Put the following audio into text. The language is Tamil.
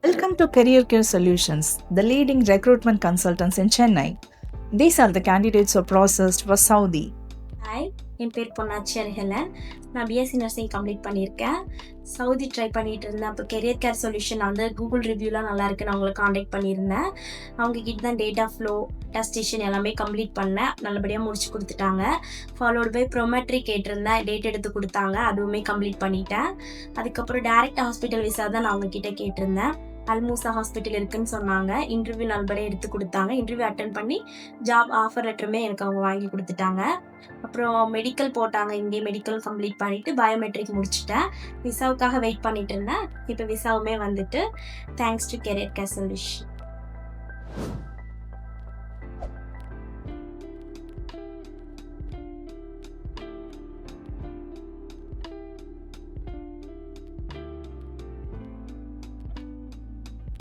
Welcome to Career Care Solutions, the leading recruitment consultants in Chennai. These are the candidates who are processed for Saudi. ஹாய், என் பேர் பொன்னாச்சி ஹெலன். நான் பிஎஸ்சி நர்சிங் கம்ப்ளீட் பண்ணியிருக்கேன். சவுதி ட்ரை பண்ணிட்டு இருந்தேன். அப்போ கெரியர் கேர் சொல்யூஷன் வந்து கூகுள் ரிவ்யூலாம் நல்லா இருக்குன்னு அவங்களை காண்டாக்ட் பண்ணியிருந்தேன். அவங்க கிட்ட தான் டேட்டா ஃப்ளோ டெஸ்டேஷன் எல்லாமே கம்ப்ளீட் பண்ணேன். நல்லபடியாக முடிச்சு கொடுத்துட்டாங்க. ஃபாலோடு பை ப்ரோமெட்ரி கேட்டிருந்தேன், டேட் எடுத்து கொடுத்தாங்க, அதுவுமே கம்ப்ளீட் பண்ணிட்டேன். அதுக்கப்புறம் டேரக்ட் ஹாஸ்பிட்டல் விசா தான் நான் அவங்க கிட்ட கேட்டிருந்தேன். அல்மூசா ஹாஸ்பிட்டல் இருக்குன்னு சொன்னாங்க. இன்டர்வியூ நல்லபடியாக எடுத்து கொடுத்தாங்க. இன்டர்வியூ அட்டன் பண்ணி ஜாப் ஆஃபர் லெட்டருமே எனக்கு அவங்க வாங்கி கொடுத்துட்டாங்க. அப்புறம் மெடிக்கல் போட்டாங்க. இங்கே மெடிக்கல் கம்ப்ளீட் பண்ணிவிட்டு பயோமெட்ரிக் முடிச்சுட்டேன். விசாவுக்காக வெயிட் பண்ணிட்டு இருந்தேன். இப்போ விசாவுமே வந்துட்டு thanks to career care solution.